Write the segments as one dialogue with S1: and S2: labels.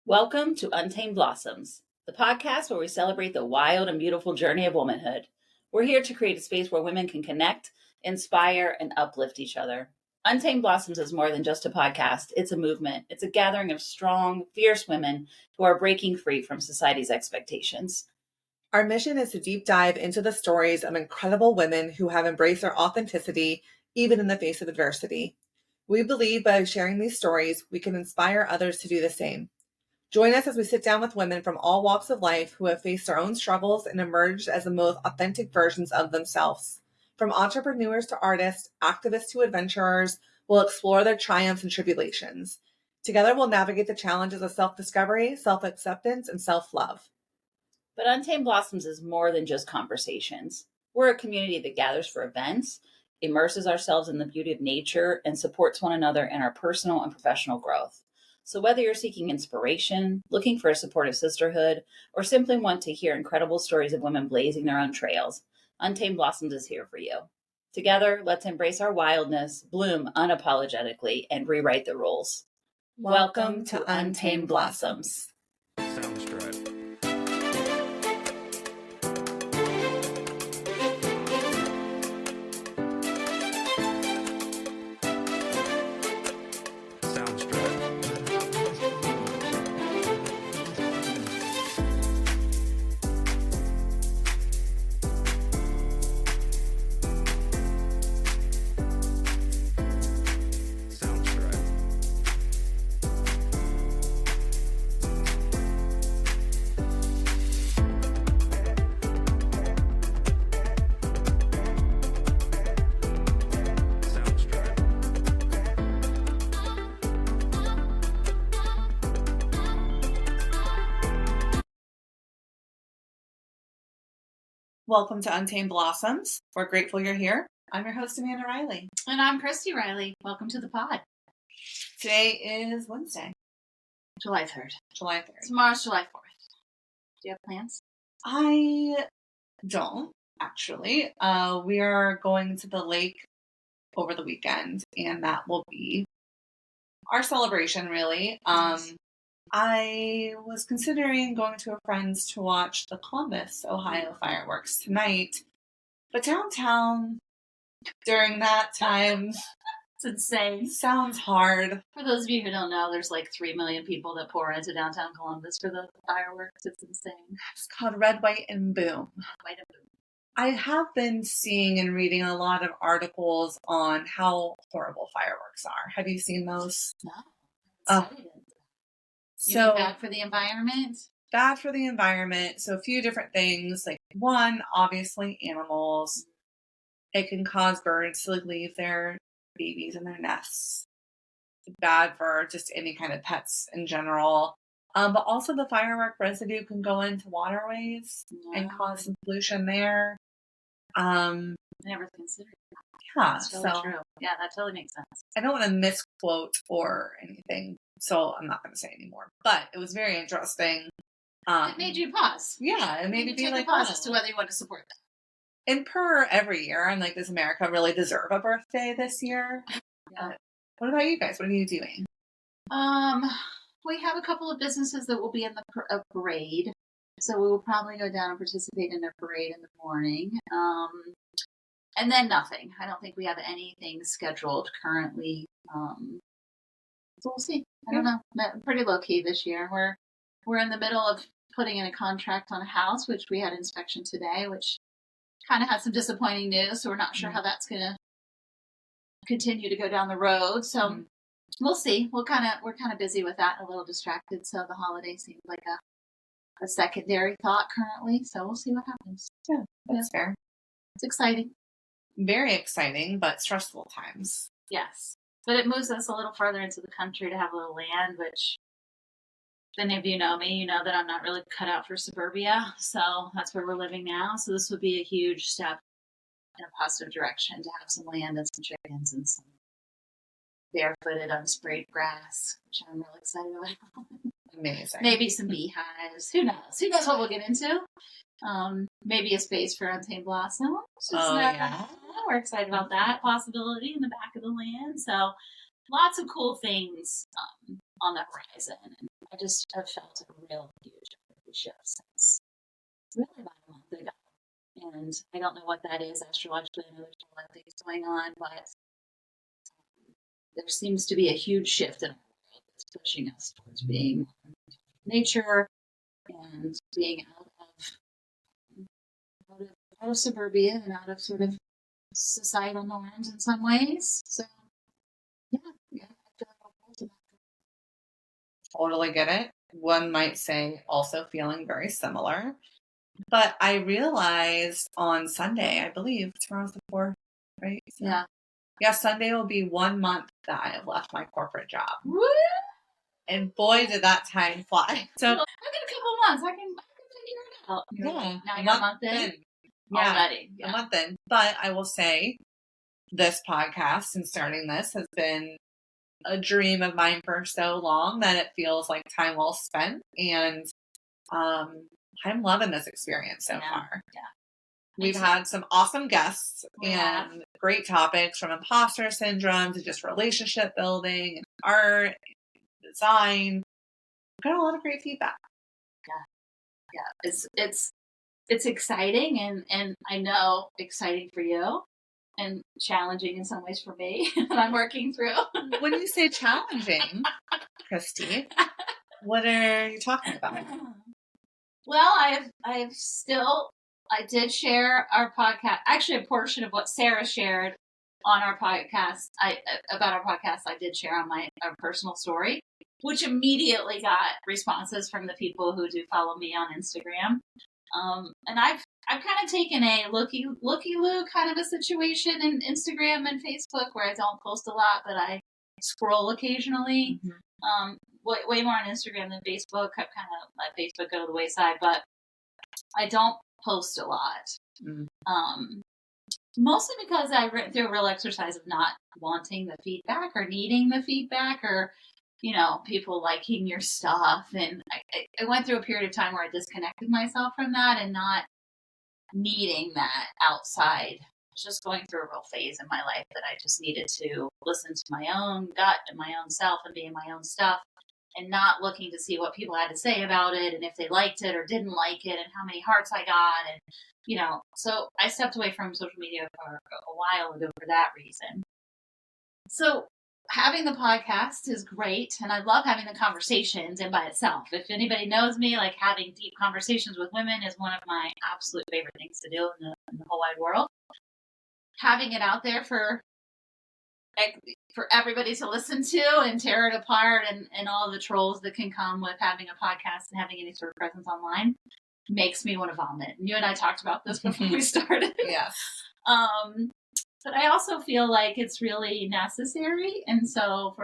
S1: Welcome to Untamed Blossoms, the podcast where we celebrate the wild and beautiful journey of womanhood. We're here to create a space where women can connect, inspire, and uplift each other. Untamed Blossoms is more than just a podcast. It's a movement. It's a gathering of strong, fierce women who are breaking free from society's expectations.
S2: Our mission is to deep dive into the stories of incredible women who have embraced their authenticity, even in the face of adversity. We believe by sharing these stories, we can inspire others to do the same. Join us as we sit down with women from all walks of life who have faced their own struggles and emerged as the most authentic versions of themselves. From entrepreneurs to artists, activists to adventurers, we'll explore their triumphs and tribulations. Together, we'll navigate the challenges of self-discovery, self-acceptance, and self-love.
S1: But Untamed Blossoms is more than just conversations. We're a community that gathers for events, immerses ourselves in the beauty of nature, and supports one another in our personal and professional growth. So whether you're seeking inspiration, looking for a supportive sisterhood, or simply want to hear incredible stories of women blazing their own trails, Untamed Blossoms is here for you. Together, let's embrace our wildness, bloom unapologetically, and rewrite the rules. Welcome to Untamed Blossoms.
S3: Soundstripe.
S2: Welcome to Untamed Blossoms. We're grateful you're here. I'm your host, Amanda Riley.
S1: And I'm Cristi Riley. Welcome to the pod.
S2: Today is Wednesday.
S1: July 3rd.
S2: July 3rd.
S1: Tomorrow's July 4th. Do you have plans?
S2: I don't, actually. We are going to the lake over the weekend, and that will be our celebration, really.
S1: Nice.
S2: I was considering going to a friend's to watch the Columbus, Ohio fireworks tonight, but downtown during that time,
S1: It's insane.
S2: sounds hard.
S1: For those of you who don't know, there's like 3 million people that pour into downtown Columbus for the fireworks. It's insane.
S2: It's called Red, White, and Boom.
S1: Quite a boom.
S2: I have been seeing and reading a lot of articles on how horrible fireworks are. Have you seen those?
S1: No.
S2: Oh.
S1: So bad for the environment?
S2: Bad for the environment. So a few different things. Like one, obviously animals. It can cause birds to leave their babies in their nests. Bad for just any kind of pets in general. But also the firework residue can go into waterways and cause some pollution there.
S1: I never considered that.
S2: Yeah,
S1: That's really
S2: so
S1: true. Yeah, that totally makes sense.
S2: I don't want to misquote or anything, so I'm not going to say anymore. But it was very interesting.
S1: It made you pause.
S2: Yeah, it made me
S1: you
S2: be
S1: take
S2: like,
S1: a pause
S2: wow.
S1: as to whether you want to support that.
S2: And per every year, I'm like, does America really deserve a birthday this year?
S1: Yeah.
S2: What about you guys? What are you doing?
S1: We have a couple of businesses that will be in the parade, so we will probably go down and participate in their parade in the morning. And then nothing. I don't think we have anything scheduled currently. So we'll see. I don't know. Pretty low key this year. We're in the middle of putting in a contract on a house, which we had inspection today, which kind of had some disappointing news. So we're not sure how that's going to continue to go down the road. So we'll see. We're kind of busy with that, a little distracted. So the holiday seems like a secondary thought currently. So we'll see what happens.
S2: Yeah, that's fair.
S1: It's exciting.
S2: Very exciting, but stressful times.
S1: Yes. But it moves us a little further into the country to have a little land, which if any of you know me, you know that I'm not really cut out for suburbia. So that's where we're living now. So this would be a huge step in a positive direction to have some land and some chickens and some barefooted, unsprayed grass, which I'm really excited about.
S2: Amazing.
S1: Maybe some beehives. Who knows? Who knows what we'll get into? Maybe a space for Untamed Blossom.
S2: Yeah.
S1: We're excited about that possibility in the back of the land. So lots of cool things on the horizon. And I just have felt a real huge shift since really about a month ago. And I don't know what that is astrologically. I know there's a lot of things going on, but there seems to be a huge shift in our world that's pushing us towards being nature and being out of suburbia and out of sort of societal norms in some ways. So yeah, I feel like I'll hold to that.
S2: Totally get it. One might say also feeling very similar. But I realized on Sunday, I believe tomorrow's the 4th, right? So,
S1: Yeah.
S2: Yeah, Sunday will be 1 month that I have left my corporate job.
S1: Woo!
S2: And boy, did that time fly. So
S1: I've got a couple months. I can figure it out.
S2: yeah,
S1: Now you're a month in.
S2: Yeah,
S1: Already. Yeah.
S2: a month in. But I will say this podcast and starting this has been a dream of mine for so long that it feels like time well spent. And I'm loving this experience so far.
S1: Yeah.
S2: We've had some awesome guests and great topics from imposter syndrome to just relationship building and art and design. We've got a lot of great feedback.
S1: Yeah. It's exciting and I know exciting for you and challenging in some ways for me that I'm working through.
S2: When you say challenging, Cristi, what are you talking about?
S1: Well, I did share our podcast. Actually, a portion of what Sarah shared on our podcast, about our podcast, I did share on our personal story, which immediately got responses from the people who do follow me on Instagram. And I've kind of taken a looky-loo kind of a situation in Instagram and Facebook where I don't post a lot, but I scroll occasionally.
S2: Mm-hmm.
S1: Way more on Instagram than Facebook. I've kind of let Facebook go to the wayside, but I don't post a lot. Mm. Mostly because I went through a real exercise of not wanting the feedback or needing the feedback or, people liking your stuff. And I went through a period of time where I disconnected myself from that and not needing that outside. I was just going through a real phase in my life that I just needed to listen to my own gut and my own self and be in my own stuff and not looking to see what people had to say about it and if they liked it or didn't like it and how many hearts I got. And, so I stepped away from social media for a while ago for that reason. So having the podcast is great. And I love having the conversations in by itself. If anybody knows me, like having deep conversations with women is one of my absolute favorite things to do in the whole wide world. Having it out there for everybody to listen to and tear it apart and all the trolls that can come with having a podcast and having any sort of presence online makes me want to vomit. And you and I talked about this before we started.
S2: Yes.
S1: But I also feel like it's really necessary. And so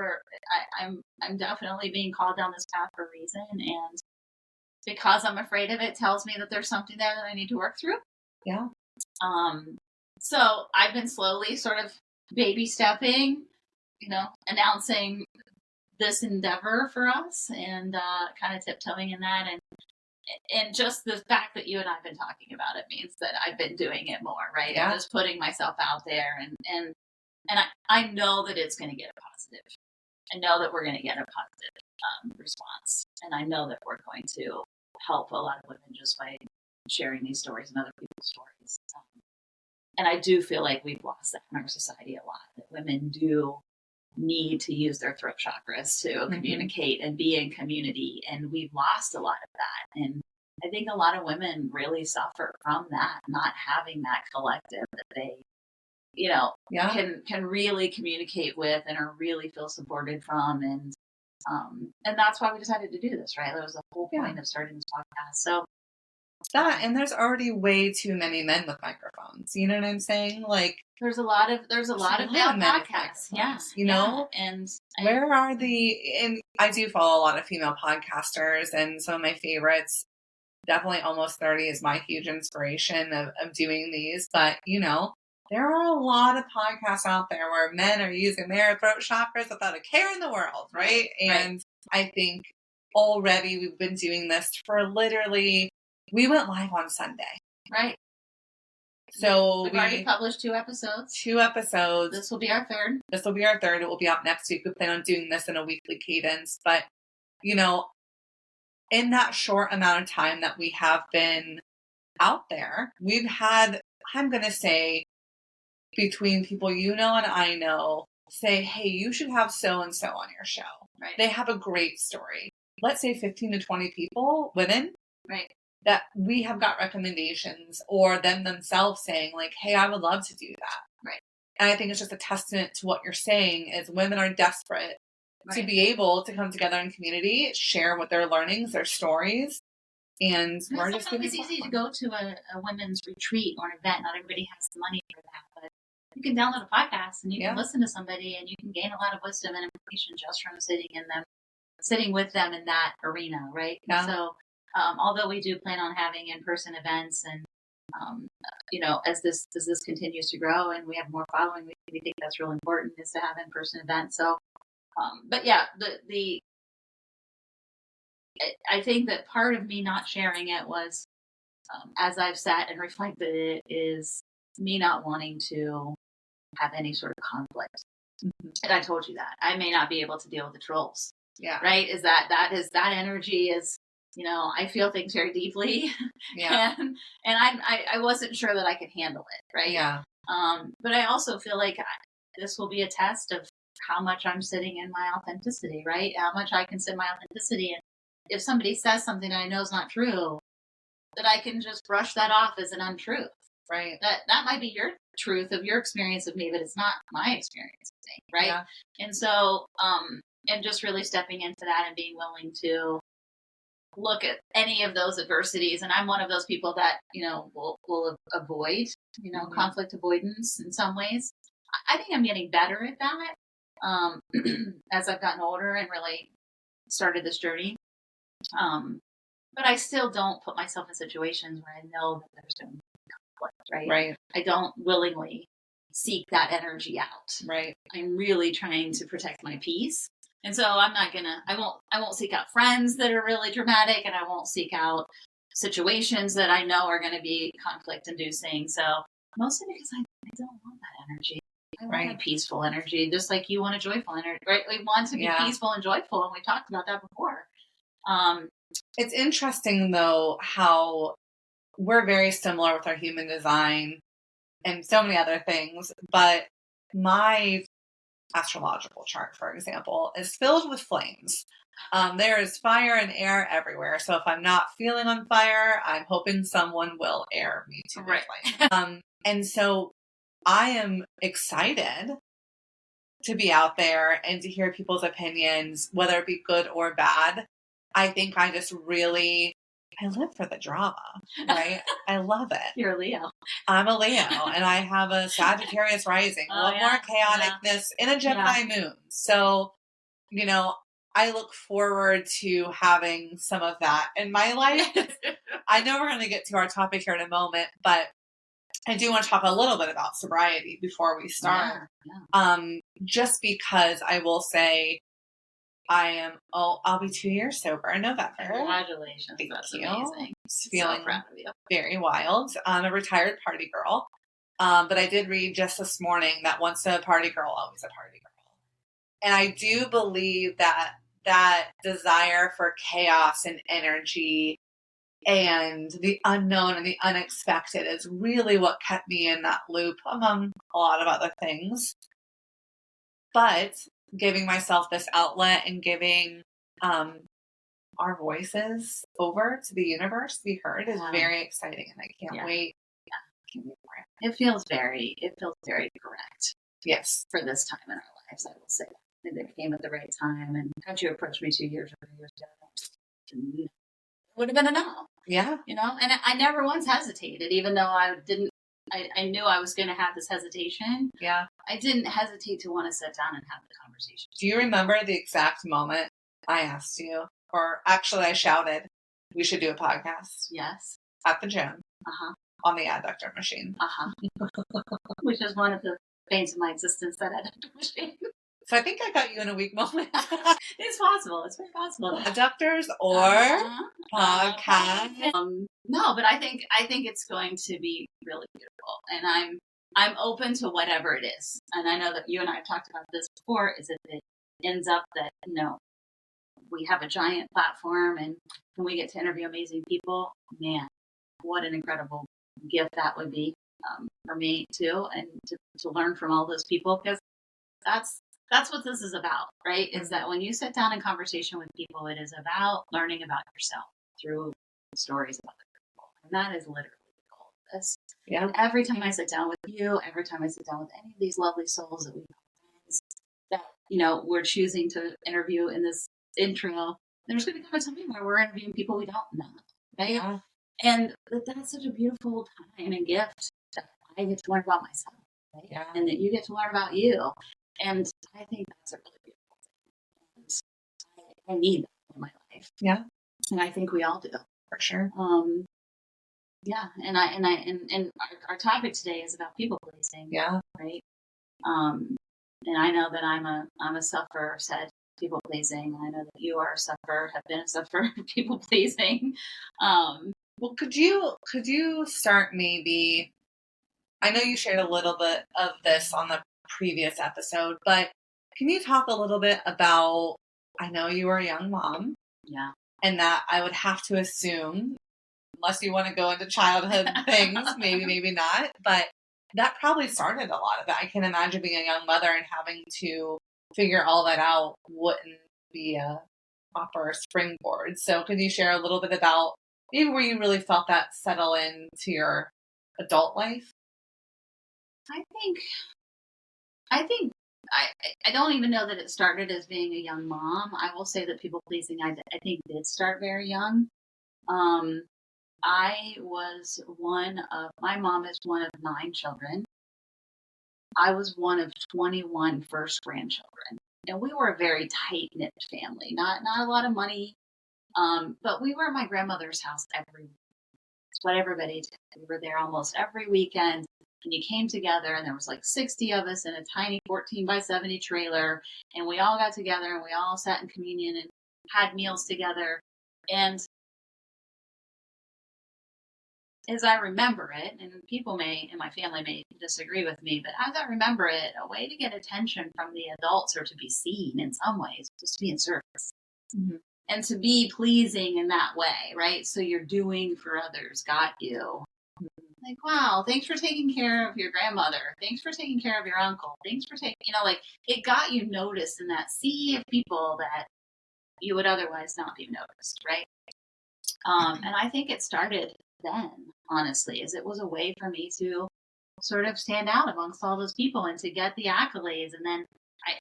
S1: I'm definitely being called down this path for a reason. And because I'm afraid of it tells me that there's something there that I need to work through.
S2: Yeah.
S1: So I've been slowly sort of baby stepping, announcing this endeavor for us and kind of tiptoeing in that. And just the fact that you and I have been talking about it means that I've been doing it more, right? Yeah. And just putting myself out there. And I know that it's going to get a positive. I know that we're going to get a positive response. And I know that we're going to help a lot of women just by sharing these stories and other people's stories. And I do feel like we've lost that in our society a lot, that women do need to use their throat chakras to communicate and be in community. And we've lost a lot of that. And I think a lot of women really suffer from that, not having that collective that they, can really communicate with and are really feel supported from. And that's why we decided to do this, right? That was the whole point of starting this podcast. So
S2: that, and there's already way too many men with microphones. You know what I'm saying? Like
S1: there's a lot of male podcasts. Yeah.
S2: And where are and I do follow a lot of female podcasters, and some of my favorites, definitely Almost 30 is my huge inspiration of doing these. But, there are a lot of podcasts out there where men are using their throat chakras without a care in the world, right? And I think already we've been doing this for we went live on Sunday.
S1: Right.
S2: So
S1: we've already published 2 episodes.
S2: 2 episodes.
S1: This will be our third.
S2: It will be up next week. We plan on doing this in a weekly cadence. But, in that short amount of time that we have been out there, we've had, I'm going to say, between people you know and I know, say, hey, you should have so-and-so on your show.
S1: Right.
S2: They have a great story. Let's say 15 to 20 people, women,
S1: right,
S2: that we have got recommendations, or them themselves saying like, hey, I would love to do that.
S1: Right.
S2: And I think it's just a testament to what you're saying is women are desperate to
S1: Right.
S2: be able to come together in community, share what their learnings, their stories. And we're just
S1: it's easy to go to a women's retreat or an event. Not everybody has the money for that, but you can download a podcast and you can listen to somebody and you can gain a lot of wisdom and information just from sitting with them in that arena, right?
S2: Yeah.
S1: So, although we do plan on having in-person events and, as this continues to grow and we have more following, we think that's really important is to have in-person events. So, but yeah, I think that part of me not sharing it was, as I've sat and reflected it, is me not wanting to have any sort of conflict. Mm-hmm. And I told you that I may not be able to deal with the trolls.
S2: Yeah.
S1: Right. Is that energy is, I feel things very deeply.
S2: Yeah.
S1: and I wasn't sure that I could handle it. Right.
S2: Yeah.
S1: But I also feel like this will be a test of how much I'm sitting in my authenticity, right? How much I can sit in my authenticity. And if somebody says something that I know is not true, that I can just brush that off as an untruth.
S2: Right.
S1: That might be your truth of your experience of me, but it's not my experience of me, right?
S2: Yeah.
S1: And so, and just really stepping into that and being willing to look at any of those adversities. And I'm one of those people that, will avoid, mm-hmm. conflict avoidance in some ways. I think I'm getting better at that as I've gotten older and really started this journey. But I still don't put myself in situations where I know that there's going to be conflict, right?
S2: Right.
S1: I don't willingly seek that energy out.
S2: Right.
S1: I'm really trying to protect my peace. And so I won't seek out friends that are really dramatic, and I won't seek out situations that I know are going to be conflict inducing. So mostly because I don't want that energy. I want a peaceful energy, just like you want a joyful energy, right? We want to be peaceful and joyful, and we talked about that before.
S2: It's interesting, though, how we're very similar with our human design and so many other things, but my astrological chart, for example, is filled with flames. There is fire and air everywhere. So if I'm not feeling on fire, I'm hoping someone will air me to the flame. And so I am excited to be out there and to hear people's opinions, whether it be good or bad. I think I live for the drama, right? I love it.
S1: You're a Leo.
S2: I'm a Leo, and I have a Sagittarius rising. More chaoticness in a Gemini moon. So, I look forward to having some of that in my life. I know we're going to get to our topic here in a moment, but I do want to talk a little bit about sobriety before we start. Just because I will say I'll be 2 years sober in November.
S1: Congratulations. That's amazing.
S2: Feeling so proud of you. Very wild. I'm a retired party girl. But I did read just this morning that once a party girl, always a party girl. And I do believe that desire for chaos and energy and the unknown and the unexpected is really what kept me in that loop, among a lot of other things. But giving myself this outlet and giving our voices over to the universe to be heard is very exciting, and I can't wait. Can't wait for it. It feels very correct. Yes, for this time in our lives, I will say. It came at the right time, and had you approached me 2 years ago, it would have been a no. Yeah, and I never once hesitated, even though I didn't. I knew I was going to have this hesitation. Yeah. I didn't hesitate to want to sit down and have the conversation. Do you remember the exact moment I asked you, or actually I shouted, we should do a podcast? Yes. At the gym. On the adductor machine. Which is one of the veins of my existence, that adductor machine. So I think I got you in a weak moment. It's possible. It's very possible. Adductors or podcast. No, but I think it's going to be really beautiful, and I'm open to whatever it is. And I know that you and I have talked about this before. Is if it ends up that
S1: we have a giant platform and we get to interview amazing people, man, what an incredible gift that would be for me too, and to learn from all those people, because that's what this is about, right? Is that when you sit down in conversation with people, it is about learning about yourself through stories of other people, and that is literally the goal of this.
S2: Yeah.
S1: And every time I sit down with you, every time I sit down with any of these lovely souls that we that we're choosing to interview in this intro, there's going to come a time where we're interviewing people we don't know, right?
S2: Yeah.
S1: And that's such a beautiful time and gift that I get to learn about myself, right?
S2: Yeah.
S1: And that you get to learn about you. And I think that's a really beautiful thing. And I need that in my life.
S2: Yeah.
S1: And I think we all do.
S2: For sure.
S1: Yeah. And our topic today is about people pleasing.
S2: Yeah.
S1: Right. And I know that I'm a sufferer, said people pleasing. I know that you are a sufferer, have been a sufferer of people pleasing.
S2: Well, could you start maybe, I know you shared a little bit of this on the previous episode, but can you talk a little bit about, I know you were a young mom.
S1: Yeah.
S2: And that I would have to assume, unless you want to go into childhood things, maybe not, but that probably started a lot of it. I can imagine being a young mother and having to figure all that out wouldn't be a proper springboard. So could you share a little bit about maybe where you really felt that settle into your adult life?
S1: I don't even know that it started as being a young mom. I will say that people pleasing, I think, did start very young. My mom is one of 9 children. I was one of 21 first grandchildren. And we were a very tight-knit family. Not a lot of money, but we were at my grandmother's house every week. It's what everybody did. We were there almost every weekend. And you came together, and there was like 60 of us in a tiny 14 by 70 trailer. And we all got together, and we all sat in communion and had meals together. And as I remember it, and people in my family may disagree with me, but as I remember it, a way to get attention from the adults or to be seen in some ways was to be in service.
S2: Mm-hmm.
S1: And to be pleasing in that way, right? So you're doing for others, got you. Like, wow, thanks for taking care of your grandmother. Thanks for taking care of your uncle. Thanks for taking, it got you noticed in that sea of people that you would otherwise not be noticed, right? And I think it started then, honestly, as it was a way for me to sort of stand out amongst all those people and to get the accolades. And then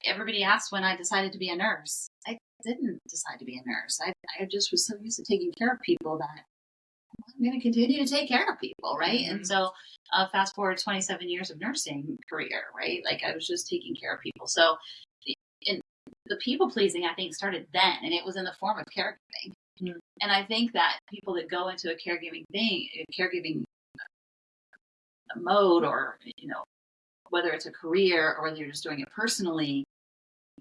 S1: everybody asked when I decided to be a nurse. I didn't decide to be a nurse. I just was so used to taking care of people that I'm going to continue to take care of people, right? Mm-hmm. And so fast forward 27 years of nursing career, right? Like I was just taking care of people. So the people pleasing, I think, started then, and it was in the form of caregiving. Mm-hmm. And I think that people that go into a caregiving mode, or whether it's a career or whether you're just doing it personally,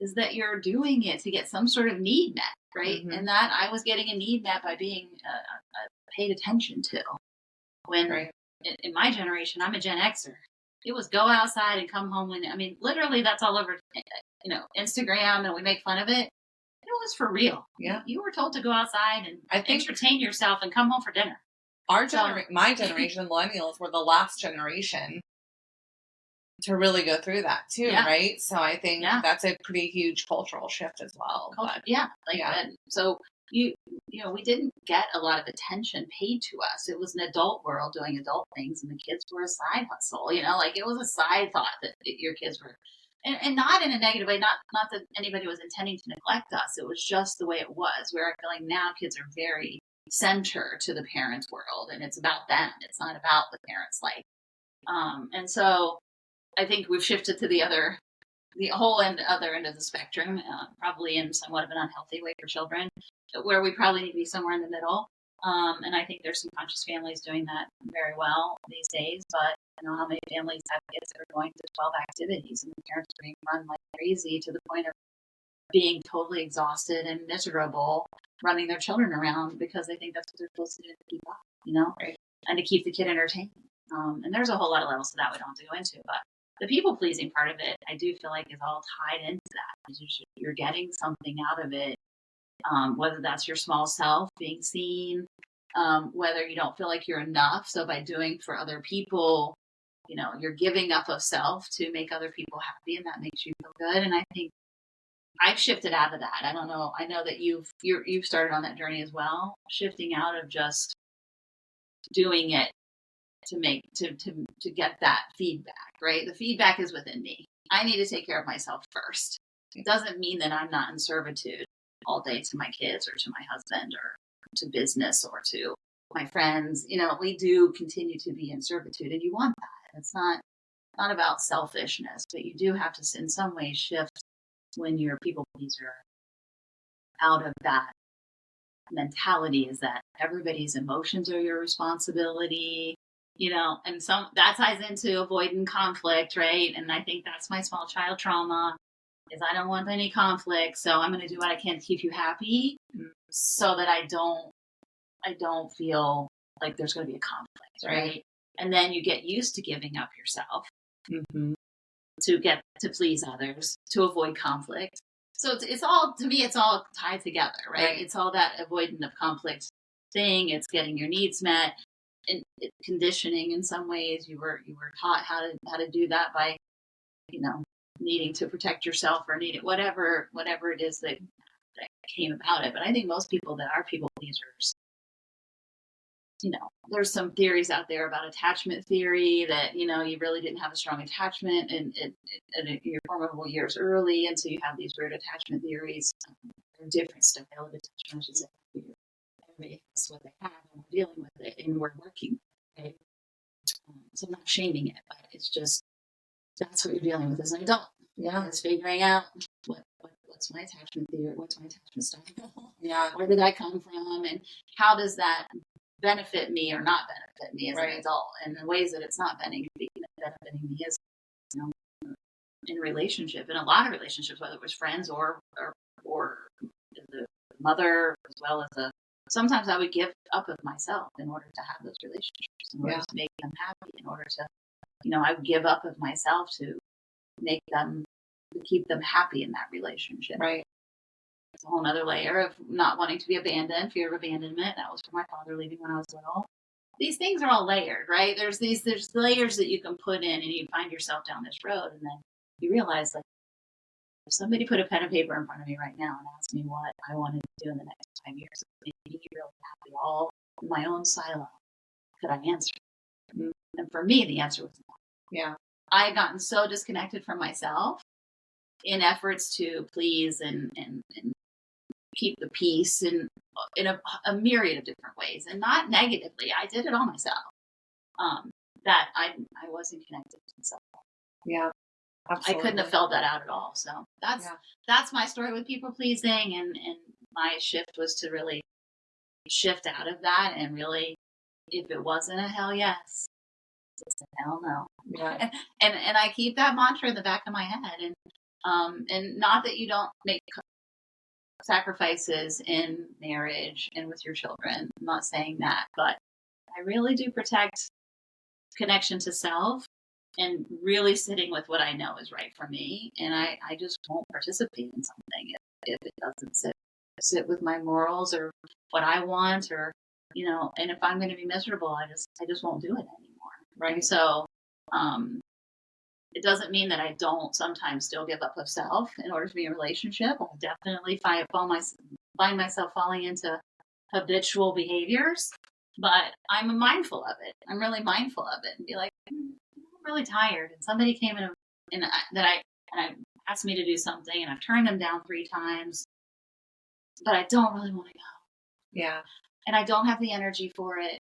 S1: is that you're doing it to get some sort of need met, right? Mm-hmm. And that I was getting a need met by being paid attention to. When right. in my generation, I'm a Gen Xer. It was go outside and come home literally that's all over, Instagram, and we make fun of it. It was for real.
S2: Yeah.
S1: You were told to go outside and entertain yourself and come home for dinner.
S2: My generation, millennials, were the last generation to really go through that too, yeah. Right? So I think that's a pretty huge cultural shift as well.
S1: So we didn't get a lot of attention paid to us. It was an adult world doing adult things, and the kids were a side hustle. It was a side thought that your kids were, and not in a negative way. Not that anybody was intending to neglect us. It was just the way it was. Where I feel like now kids are very center to the parents' world, and it's about them. It's not about the parents' life. And so I think we've shifted to the other end of the spectrum, probably in somewhat of an unhealthy way for children, where we probably need to be somewhere in the middle. And I think there's some conscious families doing that very well these days. But I know how many families have kids that are going to 12 activities, and the parents are being run like crazy to the point of being totally exhausted and miserable running their children around because they think that's what they're supposed to do to keep up, right. And to keep the kid entertained. And there's a whole lot of levels to that we don't have to go into, but the people pleasing part of it, I do feel like is all tied into that. You're getting something out of it whether that's your small self being seen, whether you don't feel like you're enough. So by doing for other people, you're giving up of self to make other people happy, and that makes you feel good. And I think I've shifted out of that. I don't know. I know that you've started on that journey as well, shifting out of just doing it to make to get that feedback, right? The feedback is within me. I need to take care of myself first. It doesn't mean that I'm not in servitude all day to my kids or to my husband or to business or to my friends. We do continue to be in servitude, and you want that. It's not about selfishness, but you do have to in some ways shift when you're a people pleaser out of that mentality, is that everybody's emotions are your responsibility, and that ties into avoiding conflict, right? And I think that's my small child trauma, is I don't want any conflict, so I'm going to do what I can to keep you happy, so that I don't feel like there's going to be a conflict, right? And then you get used to giving up yourself to please others, to avoid conflict. So it's all, to me, it's all tied together, right? It's all that avoidance of conflict thing. It's getting your needs met, and conditioning in some ways. You were taught how to do that by, needing to protect yourself or whatever it is that came about it. But I think most people that are people pleasers, there's some theories out there about attachment theory that, you really didn't have a strong attachment in your formative years early. And so you have these root attachment theories, different style of attachment, I should say. Everybody has what they have, and we're dealing with it, and we're working with it. So I'm not shaming it, but it's just, that's what you're dealing with as an adult. Yeah. It's figuring out what's my attachment theory, what's my attachment style. Yeah. Where did I come from, and how does that benefit me or not benefit me as an adult? And the ways that it's not benefiting me is, in relationship, in a lot of relationships, whether it was friends or the mother, as well as sometimes I would give up of myself in order to have those relationships, in order to make them happy, in order to, I would give up of myself to keep them happy in that relationship. Right. It's a whole other layer of not wanting to be abandoned, fear of abandonment. That was from my father leaving when I was little. These things are all layered, right? There's layers that you can put in, and you find yourself down this road, and then you realize, like, if somebody put a pen and paper in front of me right now and asked me what I wanted to do in the next 5 years, making me really happy, all in my own silo, could I answer? And for me, the answer was no. Yeah. I had gotten so disconnected from myself in efforts to please and keep the peace, and in a myriad of different ways, and not negatively. I did it all myself. That I wasn't connected to myself. Yeah, absolutely. I couldn't have felt that out at all. So that's my story with people pleasing, and my shift was to really shift out of that, and really, if it wasn't a hell yes, it's a hell no. Yeah. and I keep that mantra in the back of my head, and not that you don't make sacrifices in marriage and with your children. I'm not saying that, but I really do protect connection to self and really sitting with what I know is right for me. And I just won't participate in something if it doesn't sit with my morals or what I want, or, and if I'm going to be miserable, I just won't do it anymore. Right. And so, it doesn't mean that I don't sometimes still give up of self in order to be in a relationship. I'll definitely find myself falling into habitual behaviors, but I'm mindful of it. I'm really mindful of it, and be like, I'm really tired. And somebody came in and asked me to do something, and I've turned them down 3 times, but I don't really want to go. Yeah. And I don't have the energy for it.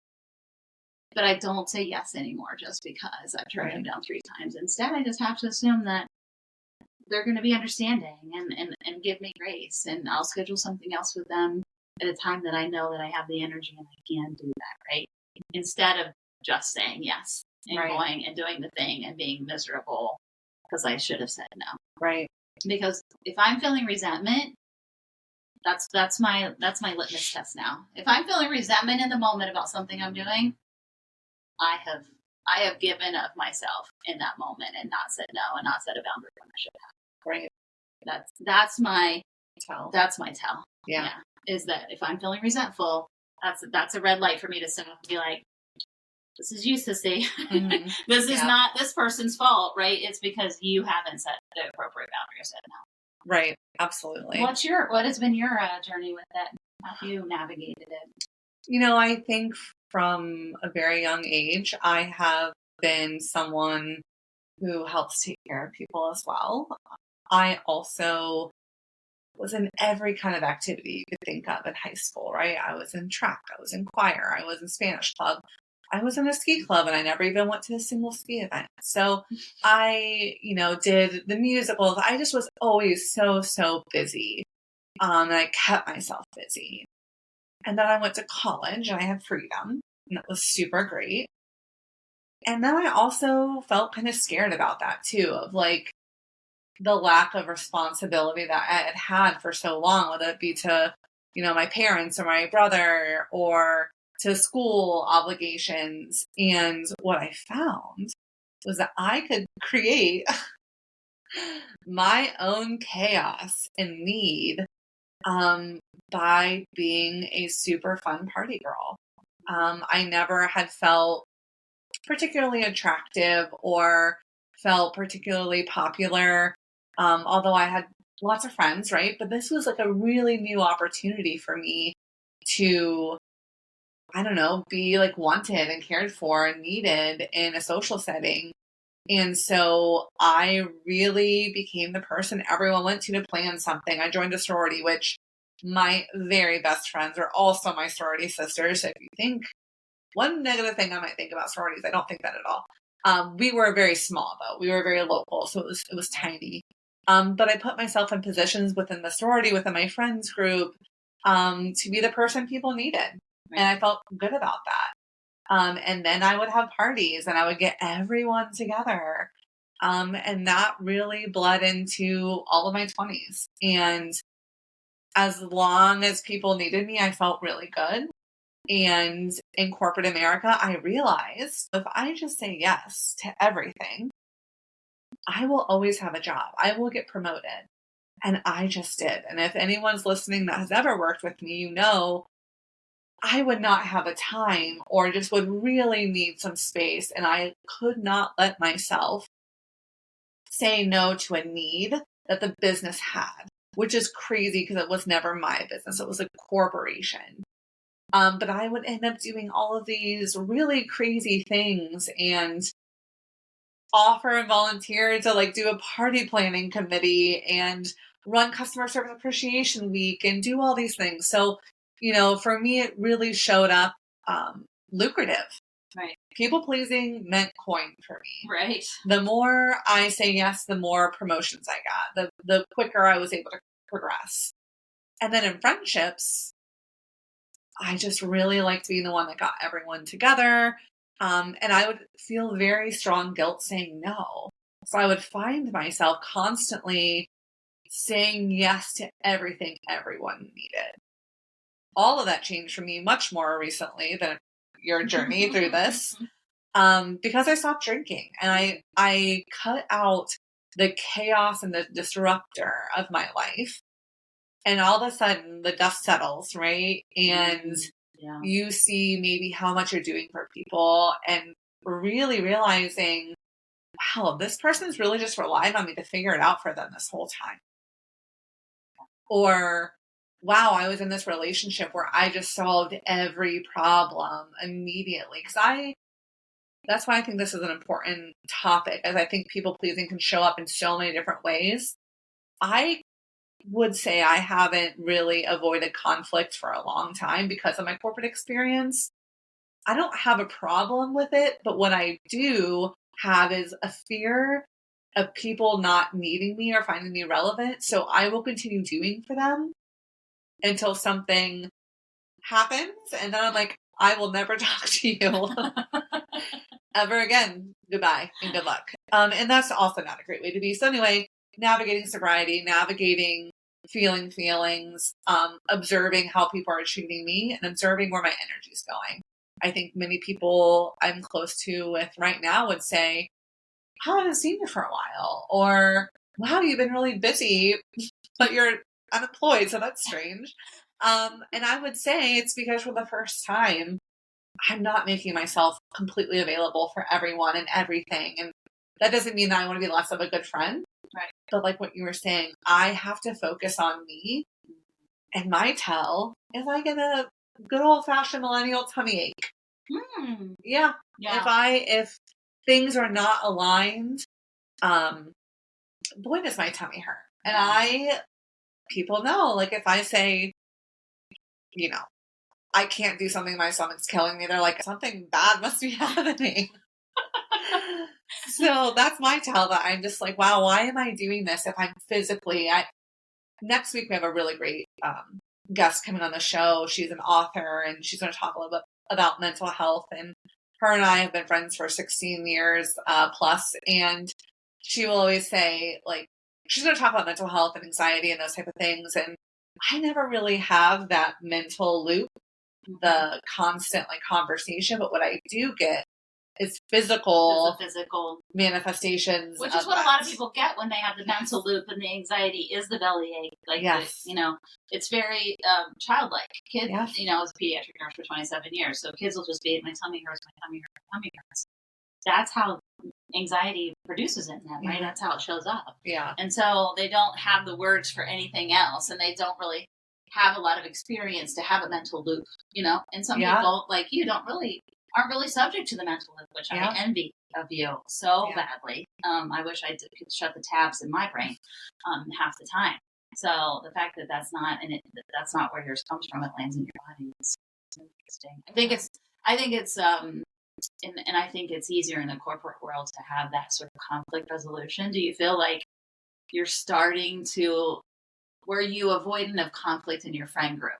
S1: But I don't say yes anymore just because I've turned them down 3 times. Instead, I just have to assume that they're going to be understanding and give me grace. And I'll schedule something else with them at a time that I know that I have the energy and I can do that, right? Instead of just saying yes and going and doing the thing and being miserable because I should have said no. Right. Because if I'm feeling resentment, that's my litmus test now. If I'm feeling resentment in the moment about something I'm doing, I have given of myself in that moment and not said no, and not set a boundary when I should have. Right. That's my tell. That's my tell.
S2: Yeah.
S1: Is that if I'm feeling resentful, that's a red light for me to stop and be like, this is you, sissy. Mm-hmm. This is not this person's fault, right? It's because you haven't set the appropriate boundaries yet now.
S2: Right. Absolutely.
S1: What has been your journey with that? How have you navigated it?
S2: I think from a very young age, I have been someone who helps take care of people as well. I also was in every kind of activity you could think of in high school, right? I was in track, I was in choir, I was in Spanish club, I was in a ski club, and I never even went to a single ski event. So I, did the musicals. I just was always so busy. And I kept myself busy. And then I went to college and I had freedom, and that was super great. And then I also felt kind of scared about that too, of like the lack of responsibility that I had had for so long, whether it be to, my parents or my brother or to school obligations. And what I found was that I could create my own chaos and need by being a super fun party girl. I never had felt particularly attractive or felt particularly popular, although I had lots of friends, right? But this was like a really new opportunity for me to, I don't know, be like wanted and cared for and needed in a social setting. And so I really became the person everyone went to plan something. I joined a sorority, which my very best friends are also my sorority sisters. So if you think one negative thing I might think about sororities, I don't think that at all. We were very small though. We were very local. So it was tiny. But I put myself in positions within the sorority, within my friends group, to be the person people needed. Right. And I felt good about that. And then I would have parties and I would get everyone together. And that really bled into all of my 20s. And as long as people needed me, I felt really good. And in corporate America, I realized if I just say yes to everything, I will always have a job. I will get promoted. And I just did. And if anyone's listening that has ever worked with me, I would not have a time or just would really need some space. And I could not let myself say no to a need that the business had, which is crazy because it was never my business. It was a corporation. But I would end up doing all of these really crazy things and offer and volunteer to like do a party planning committee and run customer service appreciation week and do all these things. So, for me, it really showed up lucrative.
S1: Right.
S2: People pleasing meant coin for me.
S1: Right.
S2: The more I say yes, the more promotions I got, the quicker I was able to progress. And then in friendships, I just really liked being the one that got everyone together. And I would feel very strong guilt saying no. So I would find myself constantly saying yes to everything everyone needed. All of that changed for me much more recently than your journey through this, because I stopped drinking and I cut out the chaos and the disruptor of my life. And all of a sudden the dust settles, right? And you see maybe how much you're doing for people and really realizing, wow, this person's really just relied on me to figure it out for them this whole time. Or, wow, I was in this relationship where I just solved every problem immediately. That's why I think this is an important topic, as I think people pleasing can show up in so many different ways. I would say I haven't really avoided conflict for a long time because of my corporate experience. I don't have a problem with it, but what I do have is a fear of people not needing me or finding me relevant. So I will continue doing for them until something happens. And then I'm like, I will never talk to you ever again. Goodbye and good luck. And that's also not a great way to be. So anyway, navigating sobriety, navigating feeling feelings, observing how people are treating me and observing where my energy is going. I think many people I'm close to with right now would say, I haven't seen you for a while, or wow, you've been really busy, but you're unemployed, so that's strange. And I would say it's because for the first time, I'm not making myself completely available for everyone and everything. And that doesn't mean that I want to be less of a good friend.
S1: Right.
S2: But like what you were saying, I have to focus on me. And my tell is I get a good old fashioned millennial tummy ache. Yeah. If things are not aligned, boy, does my tummy hurt. And people know, like if I say, you know, I can't do something, my stomach's killing me, they're like, something bad must be happening. So that's my tell that I'm just like, wow, why am I doing this if I'm physically, next week we have a really great guest coming on the show. She's an author and she's going to talk a little bit about mental health, and her and I have been friends for 16 years plus, and she will always say, like, she's going to talk about mental health and anxiety and those type of things, and I never really have that mental loop, the constant like conversation, but what I do get is physical manifestations,
S1: which is what a lot of people get when they have the mental loop, and the anxiety is the bellyache. Like, yes. It's very childlike. Kids, yes. I was a pediatric nurse for 27 years, so kids will just be, my tummy hurts, my tummy hurts, my tummy hurts. That's how anxiety produces in them, right? That's how it shows up. Yeah. And so they don't have the words for anything else, and they don't really have a lot of experience to have a mental loop, and some people like you aren't really subject to the mental loop, which I envy of you so badly. I wish I could shut the tabs in my brain half the time. So the fact that that's not where yours comes from, it lands in your body. It's interesting. I think it's and I think it's easier in the corporate world to have that sort of conflict resolution. Do you feel like you're starting to, were you avoidant of conflict in your friend group?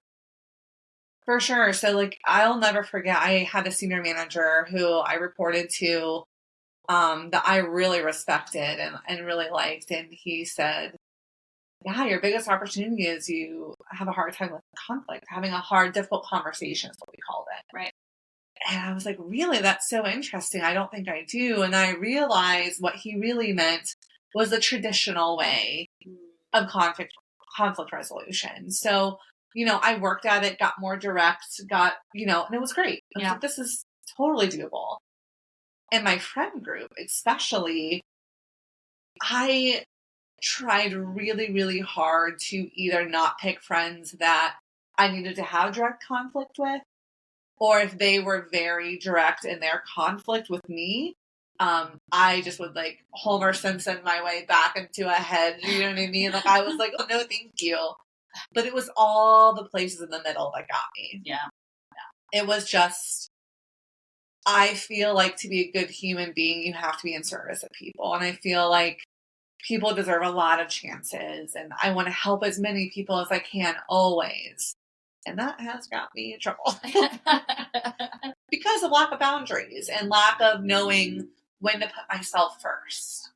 S2: For sure. So like, I'll never forget, I had a senior manager who I reported to that I really respected and really liked. And he said, yeah, your biggest opportunity is you have a hard time with conflict, having a hard, difficult conversation is what we called it.
S1: Right.
S2: And I was like, really? That's so interesting. I don't think I do. And I realized what he really meant was the traditional way of conflict resolution. So, I worked at it, got more direct, and it was great. I was like, this is totally doable. And my friend group, especially, I tried really, really hard to either not pick friends that I needed to have direct conflict with, or if they were very direct in their conflict with me, I just would like Homer Simpson my way back into a hedge. You know what I mean? Like I was like, oh no, thank you. But it was all the places in the middle that got me.
S1: Yeah.
S2: It was just, I feel like to be a good human being, you have to be in service of people. And I feel like people deserve a lot of chances. And I want to help as many people as I can always. And that has got me in trouble. Because of lack of boundaries and lack of knowing when to put myself first.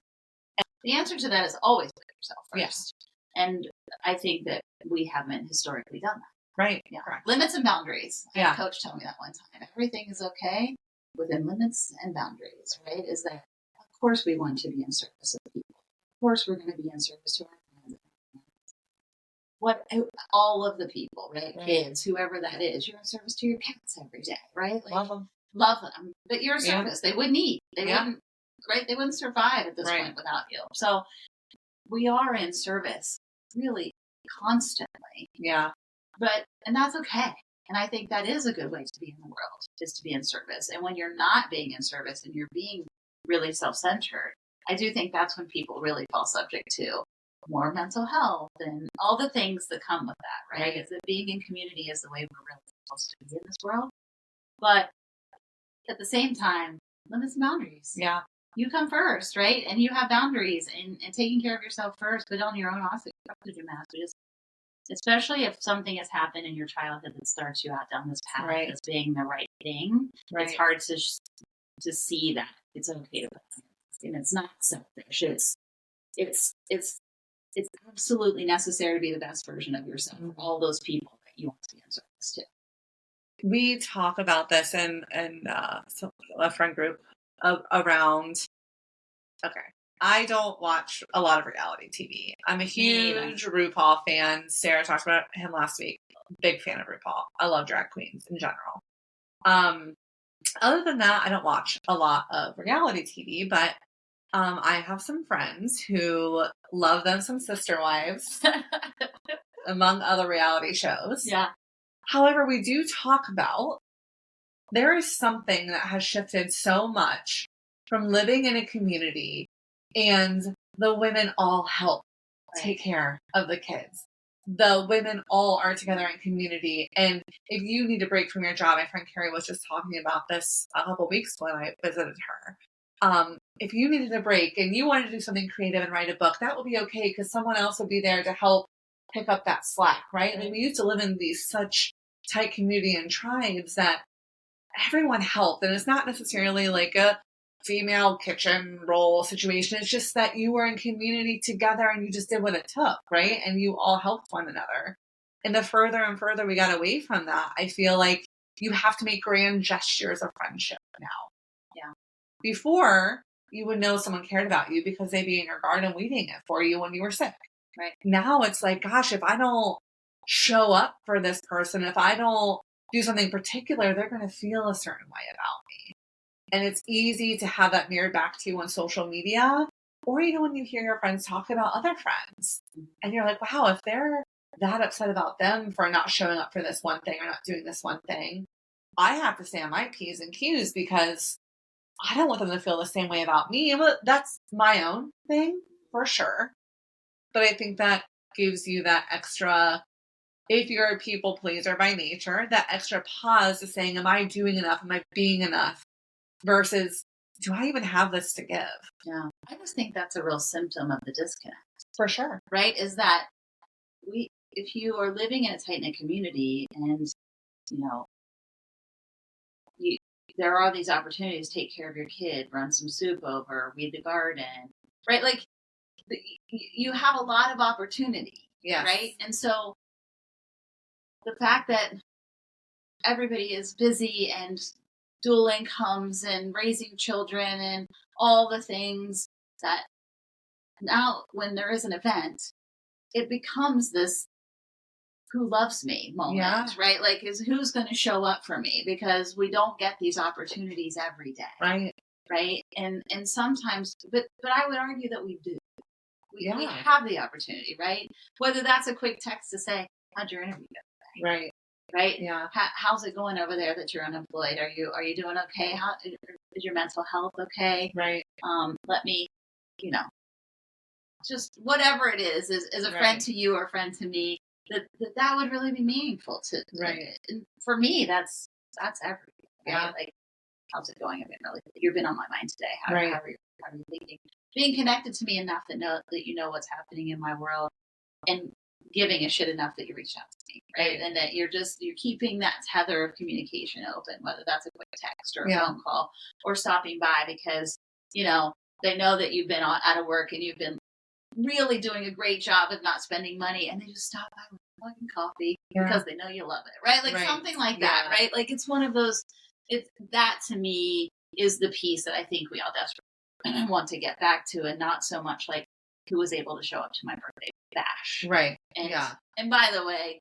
S1: The answer to that is always put yourself first. Yeah. And I think that we haven't historically done that.
S2: Right.
S1: Yeah. Correct. Limits and boundaries. I had a coach tell me that one time. Everything is okay within limits and boundaries, right? Is that, of course, we want to be in service of people. Of course, we're going to be in service to our friends. All of the people, right? Kids, whoever that is, you're in service to your pets every day, right? Like, love them. But you're in service. They wouldn't eat. They wouldn't, right? They wouldn't survive at this point without you. So we are in service really constantly. Yeah. And that's okay. And I think that is a good way to be in the world, is to be in service. And when you're not being in service and you're being really self-centered, I do think that's when people really fall subject to more mental health and all the things that come with that, right? Is that being in community is the way we're really supposed to be in this world. But at the same time, limits and boundaries. Yeah. You come first, right? And you have boundaries and taking care of yourself first, but on your own also, you have to do math. Especially if something has happened in your childhood that starts you out down this path as being the right thing. Right. It's hard to see that it's okay to put and it's not selfish. It's absolutely necessary to be the best version of yourself for all those people that you want to be in service to.
S2: We talk about this in a friend group around. Okay, I don't watch a lot of reality TV. I'm a huge RuPaul fan. Sarah talked about him last week. Big fan of RuPaul. I love drag queens in general. Other than that, I don't watch a lot of reality TV, but I have some friends who love them some Sister Wives, among other reality shows.
S1: Yeah.
S2: However, we do talk about there is something that has shifted so much from living in a community and the women all help take care of the kids. The women all are together in community. And if you need a break from your job, my friend Carrie was just talking about this a couple weeks when I visited her. If you needed a break and you wanted to do something creative and write a book, that would be okay because someone else would be there to help pick up that slack, right? I mean, we used to live in these such tight community and tribes that everyone helped. And it's not necessarily like a female kitchen role situation. It's just that you were in community together and you just did what it took, right? And you all helped one another. And the further and further we got away from that, I feel like you have to make grand gestures of friendship now.
S1: Yeah.
S2: Before, you would know someone cared about you because they'd be in your garden weeding it for you when you were sick.
S1: Right.
S2: Now it's like, gosh, if I don't show up for this person, if I don't do something particular, they're going to feel a certain way about me. And it's easy to have that mirrored back to you on social media, or even when you hear your friends talk about other friends. And you're like, wow, if they're that upset about them for not showing up for this one thing or not doing this one thing, I have to stay on my P's and Q's because I don't want them to feel the same way about me. And that's my own thing, for sure. But I think that gives you that extra, if you're a people pleaser by nature, that extra pause to saying, am I doing enough? Am I being enough? Versus, do I even have this to give?
S1: Yeah. I just think that's a real symptom of the disconnect.
S2: For sure.
S1: Right? Is that if you are living in a tight-knit community and, there are these opportunities to take care of your kid, run some soup over, weed the garden, right? Like, you have a lot of opportunity,
S2: yes.
S1: Right? And so the fact that everybody is busy and dual incomes and raising children and all the things that now when there is an event, it becomes this who loves me moment, right? Like, who's going to show up for me because we don't get these opportunities every day. Right. And sometimes, but I would argue that we do. We have the opportunity, right? Whether that's a quick text to say, how'd your interview go today? Right.
S2: Yeah.
S1: How's it going over there that you're unemployed? Are you doing okay? How is your mental health okay?
S2: Right.
S1: Let me, just whatever it is a friend to you or a friend to me, that would really be meaningful to.
S2: Right.
S1: And for me, that's everything. Right?
S2: Yeah.
S1: Like, how's it going? You've been on my mind today. How are you thinking? Being connected to me enough that you know what's happening in my world, and giving a shit enough that you reach out to me, right? And that you're keeping that tether of communication open, whether that's a quick text or a phone call or stopping by because, they know that you've been out of work and you've been really doing a great job of not spending money, and they just stop by with a fucking coffee because they know you love it, right? Like something like that, right? Like it's one of those, that to me is the piece that I think we all desperately want to get back to, and not so much like who was able to show up to my birthday bash.
S2: Right.
S1: And by the way,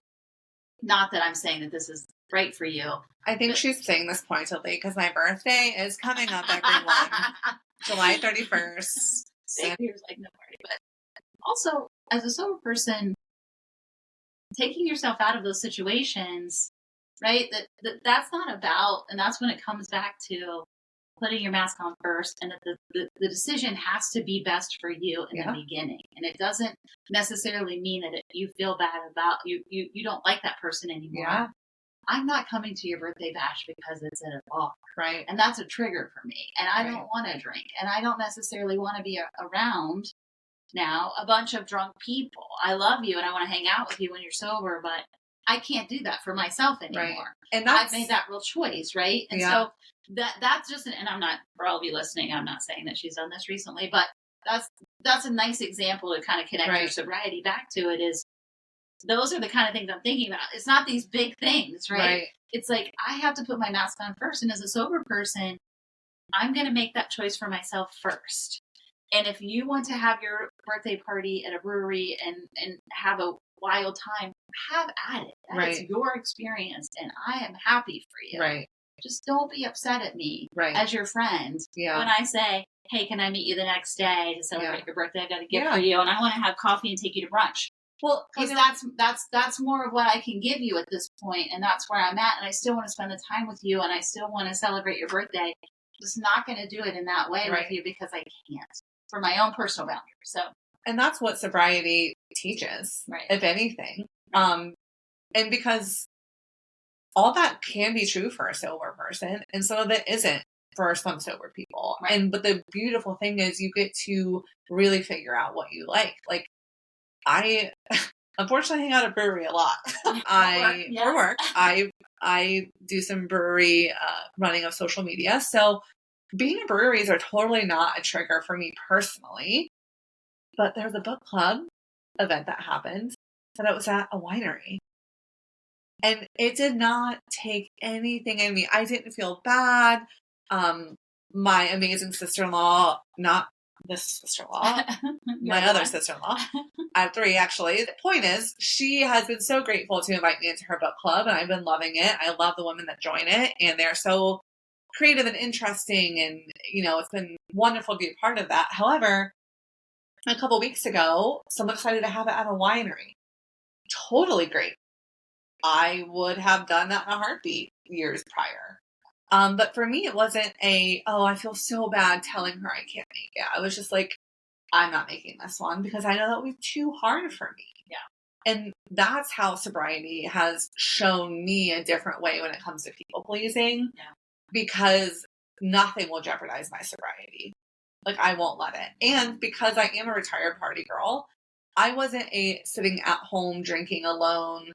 S1: not that I'm saying that this is right for you.
S2: I think she's saying this pointedly because my birthday is coming up, everyone. July 31st.
S1: Here's like no party. But also, as a sober person, taking yourself out of those situations, right? That's not about, and that's when it comes back to putting your mask on first, and that the decision has to be best for you in the beginning. And it doesn't necessarily mean that you feel bad about you don't like that person anymore.
S2: Yeah.
S1: I'm not coming to your birthday bash because it's at a bar.
S2: Right.
S1: And that's a trigger for me. And I don't want to drink. And I don't necessarily want to be around now a bunch of drunk people. I love you and I want to hang out with you when you're sober, but I can't do that for myself anymore. Right.
S2: And
S1: I've made that real choice, right? And so that's just, and I'm not, for all of you listening, I'm not saying that she's done this recently, but that's a nice example to kind of connect your sobriety back to it. Is those are the kind of things I'm thinking about. It's not these big things, right? It's like, I have to put my mask on first. And as a sober person, I'm going to make that choice for myself first. And if you want to have your birthday party at a brewery and have a wild time, have at it. That is your experience, and I am happy for you.
S2: Right.
S1: Just don't be upset at me as your friend
S2: when
S1: I say, hey, can I meet you the next day to celebrate your birthday? I've got a gift for you, and I want to have coffee and take you to brunch. Well, because that's more of what I can give you at this point, and that's where I'm at, and I still want to spend the time with you, and I still want to celebrate your birthday. Just not going to do it in that way with you because I can't, for my own personal boundaries. So,
S2: and that's what sobriety teaches, if anything. And because all that can be true for a sober person, and some of it isn't for some sober people. But the beautiful thing is you get to really figure out what you like. Like, I unfortunately hang out at brewery a lot. For work, I do some brewery running of social media. So being in breweries are totally not a trigger for me personally. But there was a book club event that happened that it was at a winery. And it did not take anything in me. I didn't feel bad. My amazing sister-in-law, not this sister-in-law, my other sister-in-law. I have 3, actually. The point is, she has been so grateful to invite me into her book club, and I've been loving it. I love the women that join it, and they're so creative and interesting, and, it's been wonderful to be a part of that. However, a couple weeks ago, someone decided to have it at a winery. Totally great. I would have done that in a heartbeat years prior. But for me, it wasn't I feel so bad telling her I can't make it. I was just like, I'm not making this one because I know that would be too hard for me. Yeah. And that's how sobriety has shown me a different way when it comes to people pleasing. Yeah. Because nothing will jeopardize my sobriety. Like, I won't let it. And because I am a retired party girl, I wasn't sitting at home drinking alone.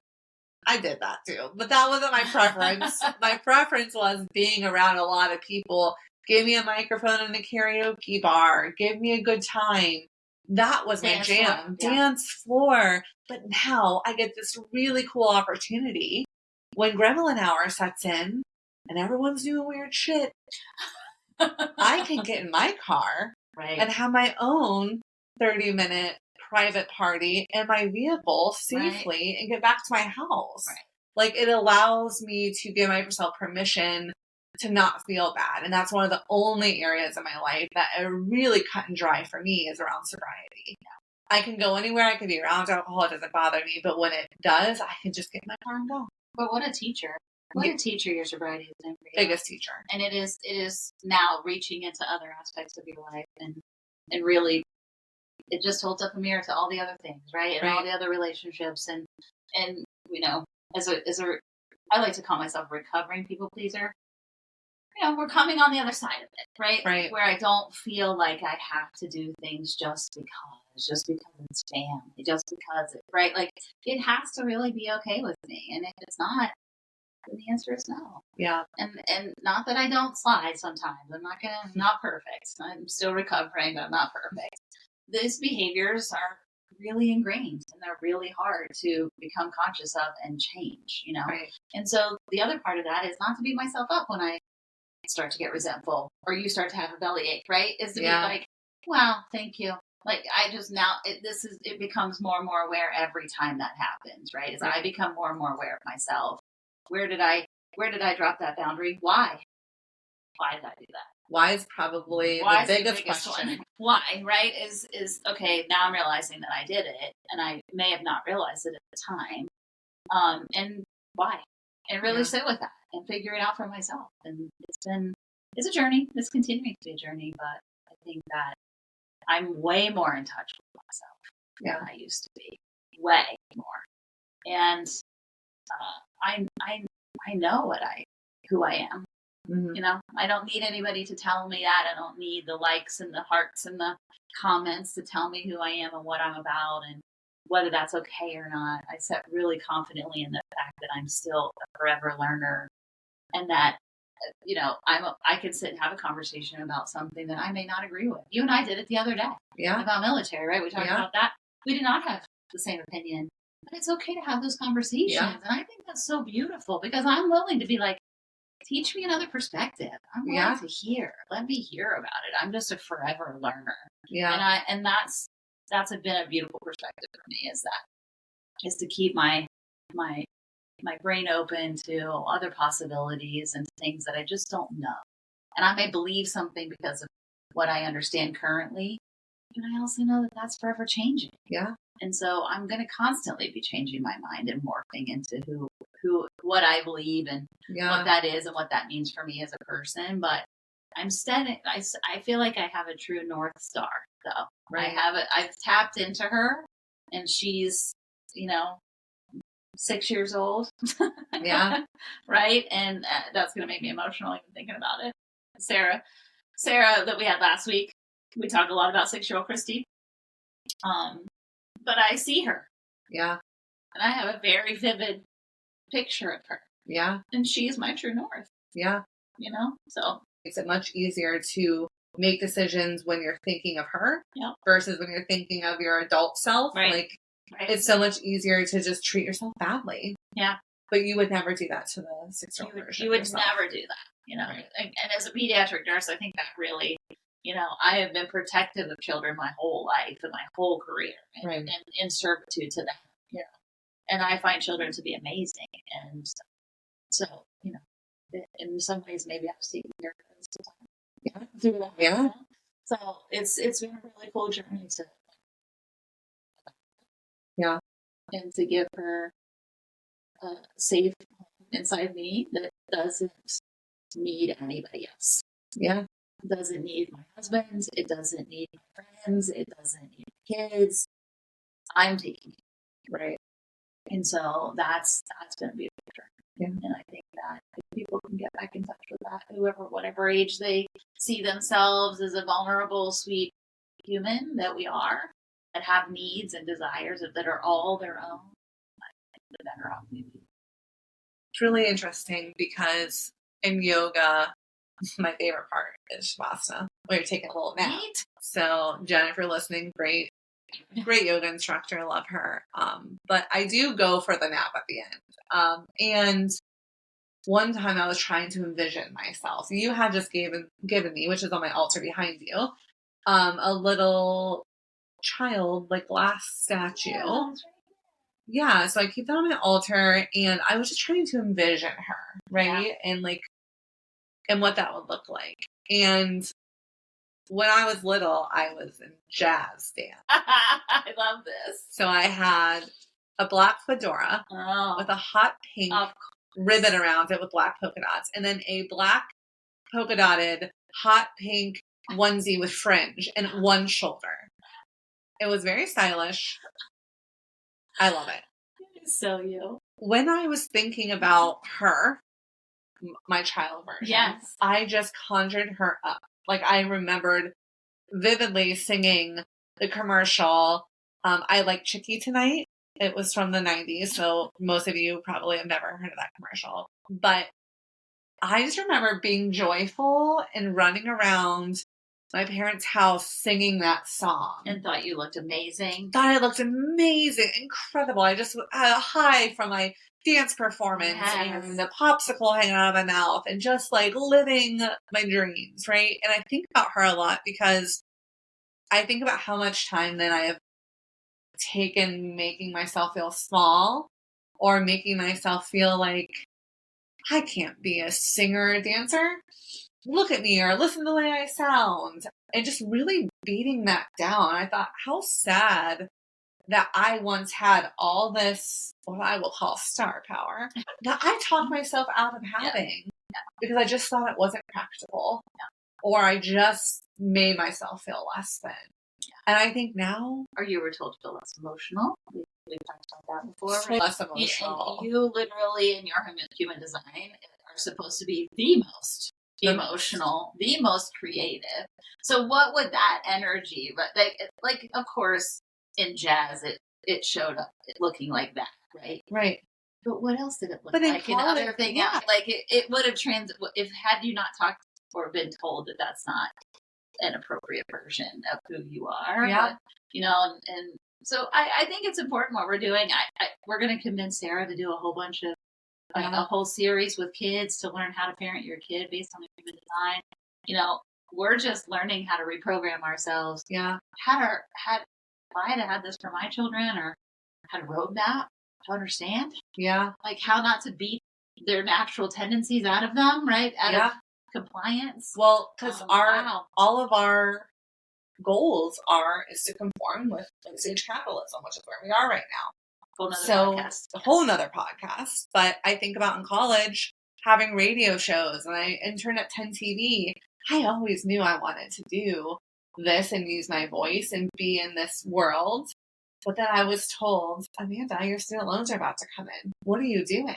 S2: I did that too, but that wasn't my preference. My preference was being around a lot of people. Give me a microphone in a karaoke bar. Give me a good time. That was my jam. Dance floor. But now I get this really cool opportunity when Gremlin hour sets in and everyone's doing weird shit. I can get in my car and have my own 30-minute private party in my vehicle safely and get back to my house. Like, it allows me to give myself permission to not feel bad. And that's one of the only areas in my life that are really cut and dry for me is around sobriety. I can go anywhere. I can be around alcohol. It doesn't bother me. But when it does, I can just get in my car and go.
S1: But what a teacher. What a teacher your sobriety has been for you.
S2: Biggest teacher.
S1: And it is now reaching into other aspects of your life and really it just holds up a mirror to all the other things, right? And all the other relationships and as I like to call myself a recovering people pleaser. We're coming on the other side of it, right? Where I don't feel like I have to do things just because it's family, just because right? Like, it has to really be okay with me. And if it's not, then the answer is no.
S2: Yeah.
S1: And not that I don't slide sometimes. I'm not perfect. I'm still recovering, but I'm not perfect. These behaviors are really ingrained and they're really hard to become conscious of and change, And so the other part of that is not to beat myself up when I start to get resentful or you start to have a bellyache, right? Is to be like, wow, thank you. Like, I just now, it becomes more and more aware every time that happens, right? As I become more and more aware of myself. Where did I drop that boundary? Why? Why did I do that?
S2: Why is probably the biggest question.
S1: One. Why, right? Is okay, now I'm realizing that I did it and I may have not realized it at the time. And why? And really sit with that and figure it out for myself. And it's a journey. It's continuing to be a journey, but I think that I'm way more in touch with myself than I used to be. Way more. And I know who I am. Mm-hmm. I don't need anybody to tell me that. I don't need the likes and the hearts and the comments to tell me who I am and what I'm about and whether that's okay or not. I sit really confidently in the fact that I'm still a forever learner and that, I can sit and have a conversation about something that I may not agree with. You and I did it the other day. Yeah. About military, right? We talked about that. We did not have the same opinion. But it's okay to have those conversations. Yeah. And I think that's so beautiful because I'm willing to be like, teach me another perspective. I'm willing to hear. Let me hear about it. I'm just a forever learner.
S2: Yeah.
S1: And that's been a beautiful perspective for me, is to keep my brain open to other possibilities and things that I just don't know. And I may believe something because of what I understand currently, but I also know that that's forever changing.
S2: Yeah.
S1: And so I'm going to constantly be changing my mind and morphing into what I believe and what that is and what that means for me as a person. But I'm steady. I feel like I have a true North Star, though.
S2: Right.
S1: I've tapped into her, and she's, 6 years old.
S2: Yeah.
S1: Right. And that's going to make me emotional even thinking about it. Sarah that we had last week, we talked a lot about 6-year-old Cristi. But I see her.
S2: Yeah.
S1: And I have a very vivid picture of her.
S2: Yeah.
S1: And she's my true north.
S2: Yeah.
S1: So
S2: it's much easier to make decisions when you're thinking of her versus when you're thinking of your adult self.
S1: Right.
S2: It's so much easier to just treat yourself badly.
S1: Yeah.
S2: But you would never do that to the 6-year-old version.
S1: You would never do that,
S2: Right.
S1: And as a pediatric nurse, I think that really, I have been protective of children my whole life and my whole career, and in servitude to them, And I find children to be amazing, and so, in some ways, maybe I've seen miracles.
S2: Yeah.
S1: So it's been a really cool journey to.
S2: Yeah.
S1: And to give her a safe home inside me that doesn't need anybody else.
S2: Yeah.
S1: It doesn't need my husband. It doesn't need my friends. It doesn't need kids. I'm taking it.
S2: Right.
S1: And so that's been a beautiful journey.
S2: Yeah.
S1: And I think that if people can get back in touch with that, whatever age they see themselves as a vulnerable, sweet human that we are, that have needs and desires that are all their own, I think the better off we be.
S2: It's really interesting because in yoga, my favorite part is Shavasana, where you're taking a little nap.
S1: Right?
S2: So, Jen, if you're listening, great yoga instructor, love her. But I do go for the nap at the end. And one time I was trying to envision myself. You had just given me, which is on my altar behind you, a little child, like glass statue. Yeah, so I keep that on my altar, and I was just trying to envision her, right? Yeah. And what that would look like. And when I was little, I was in jazz dance.
S1: I love this.
S2: So I had a black fedora with a hot pink ribbon around it with black polka dots, and then a black polka dotted hot pink onesie with fringe and one shoulder. It was very stylish. I love it.
S1: So you.
S2: When I was thinking about her, my child version, I just conjured her up. Like, I remembered vividly singing the commercial, I Like Chicky Tonight. It was from the 90s, so most of you probably have never heard of that commercial. But I just remember being joyful and running around my parents' house singing that song.
S1: And thought you looked amazing.
S2: Thought I looked amazing, incredible. I just had a high from my dance performance and the popsicle hanging out of my mouth and just like living my dreams, right? And I think about her a lot because I think about how much time then I have taken making myself feel small or making myself feel like I can't be a singer or dancer. Look at me or listen to the way I sound. And just really beating that down. I thought, how sad that I once had all this, what I will call star power, that I talked myself out of having because I just thought it wasn't practical or I just made myself feel less than. And I think now...
S1: Or you were told to feel less emotional. We've talked about that before.
S2: So less emotional.
S1: And you literally, in your human design, are supposed to be the most emotional, the most creative. So what would that energy, but like of course in jazz it showed up looking like that, right?
S2: Right.
S1: But what else did it look like in other thing else? Like it would have if had you not talked or been told that that's not an appropriate version of who you are.
S2: Yeah.
S1: But, and so I think it's important what we're doing. We're going to convince Sarah to do a whole bunch of a whole series with kids to learn how to parent your kid based on human design. You know, we're just learning how to reprogram ourselves.
S2: Yeah.
S1: If I had had this for my children, or had a roadmap to understand.
S2: Yeah.
S1: Like how not to beat their natural tendencies out of them, right? Out of compliance.
S2: Well, because all of our goals is to conform with late-stage capitalism, which is where we are right now. A whole nother podcast. But I think about in college having radio shows, and I interned at 10 TV. I always knew I wanted to do this and use my voice and be in this world. But then I was told, Amanda, your student loans are about to come in. What are you doing?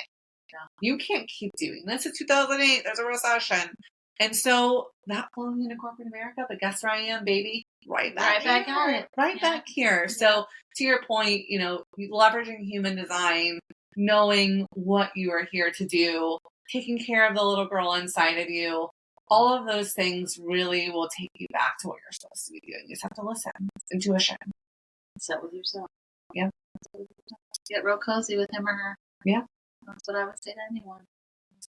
S2: You can't keep doing this. It's 2008. There's a recession. And so that flowed me into corporate America. But guess where I am, baby? Right back at it. Right back here. So to your point, you know, leveraging human design, knowing what you are here to do, taking care of the little girl inside of you, all of those things really will take you back to what you're supposed to be doing. You just have to listen. It's intuition.
S1: Sit with yourself.
S2: Yeah.
S1: Get real cozy with him or her.
S2: Yeah.
S1: That's what I would say to anyone.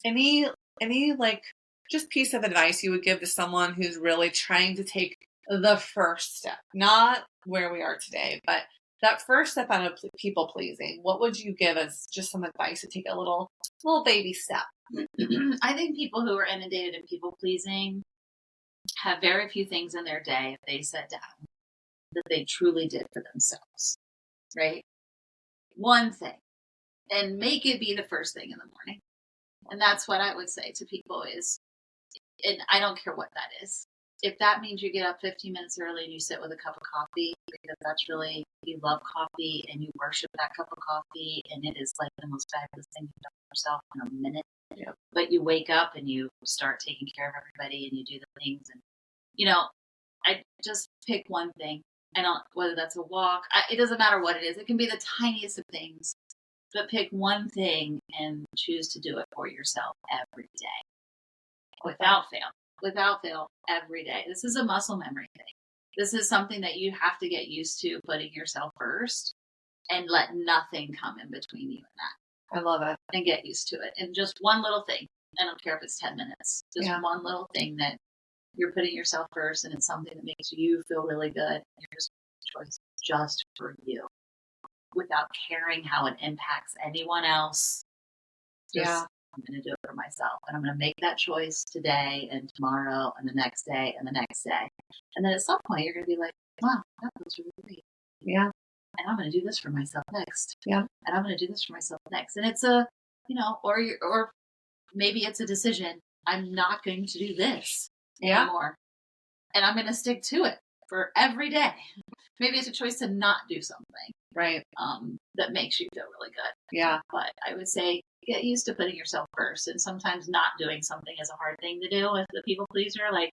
S2: Any like just piece of advice you would give to someone who's really trying to take the first step, not where we are today, but that first step out of people pleasing? What would you give as just some advice to take a little baby step?
S1: I think people who are inundated in people pleasing have very few things in their day, if they sat down, that they truly did for themselves, right? One thing, and make it be the first thing in the morning. And that's what I would say to people is, and I don't care what that is. If that means you get up 15 minutes early and you sit with a cup of coffee, because that's really, you love coffee and you worship that cup of coffee, and it is like the most fabulous thing you've done for yourself in a minute. Yeah. But you wake up and you start taking care of everybody and you do the things. And, you know, I just pick one thing. Whether that's a walk, it doesn't matter what it is. It can be the tiniest of things, but pick one thing and choose to do it for yourself every day. Without fail, every day. This is a muscle memory thing. This is something that you have to get used to, putting yourself first and let nothing come in between you and that.
S2: I love it.
S1: And get used to it. And just one little thing. I don't care if it's 10 minutes. Just one little thing that you're putting yourself first, and it's something that makes you feel really good. You're just choice just for you, without caring how it impacts anyone else. I'm going to do it for myself, and I'm going to make that choice today and tomorrow and the next day and the next day. And then at some point you're going to be like, wow, that feels really great.
S2: Yeah.
S1: And I'm going to do this for myself next.
S2: Yeah.
S1: And I'm going to do this for myself next. And it's a, or maybe it's a decision. I'm not going to do this anymore. And I'm going to stick to it for every day. Maybe it's a choice to not do something.
S2: Right.
S1: That makes you feel really good.
S2: Yeah.
S1: But I would say get used to putting yourself first. And sometimes not doing something is a hard thing to do as the people pleaser. Like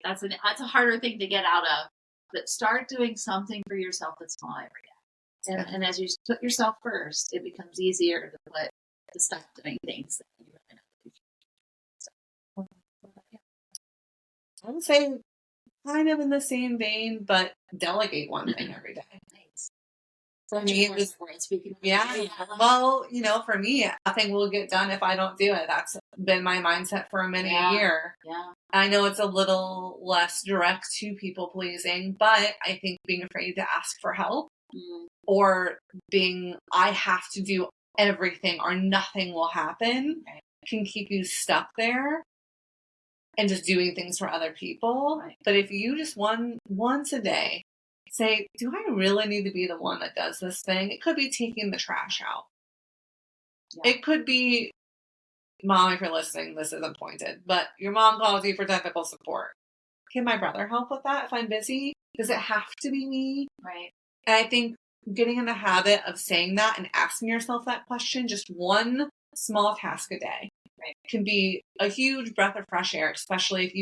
S1: that's a harder thing to get out of. But start doing something for yourself that's small every day. And as you put yourself first, it becomes easier to stop doing things that you really know.
S2: I would say kind of in the same vein, but delegate one thing every day.
S1: Nice.
S2: For me, it was speaking. Well, for me, nothing will get done if I don't do it. That's been my mindset for many a year.
S1: Yeah.
S2: I know it's a little less direct to people pleasing, but I think being afraid to ask for help or I have to do everything or nothing will happen can keep you stuck there and just doing things for other people. Right. But if you just once a day say, do I really need to be the one that does this thing? It could be taking the trash out. Yeah. It could be, Mom, if you're listening, this isn't pointed, but your mom calls you for technical support. Can my brother help with that if I'm busy? Does it have to be me?
S1: Right.
S2: And I think getting in the habit of saying that and asking yourself that question, just one small task a day, can be a huge breath of fresh air, especially if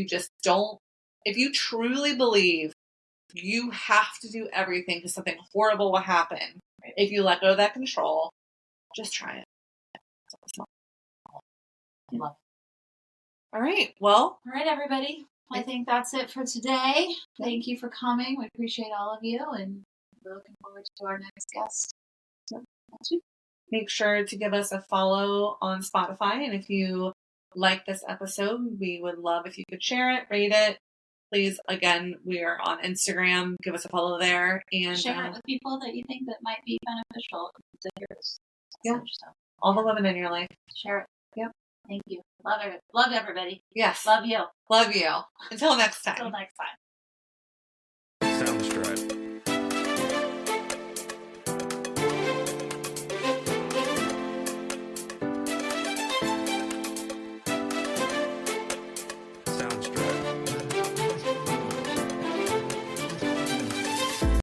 S2: if you truly believe you have to do everything because something horrible will happen. Right? If you let go of that control, just try it.
S1: All
S2: right. Well.
S1: All right, everybody. I think that's it for today. Thank you for coming. We appreciate all of you, and we're looking forward to our next guest next week.
S2: Make sure to give us a follow on Spotify. And if you like this episode, we would love if you could share it, rate it. Please, again, we are on Instagram. Give us a follow there. And
S1: share it with people that you think that might be beneficial to hear this.
S2: Yeah. So, all the women in your life.
S1: Share it.
S2: Yep.
S1: Thank you. Love everybody.
S2: Yes.
S1: Love you.
S2: Love you. Until next time.
S1: Until next time.
S3: Soundstripe.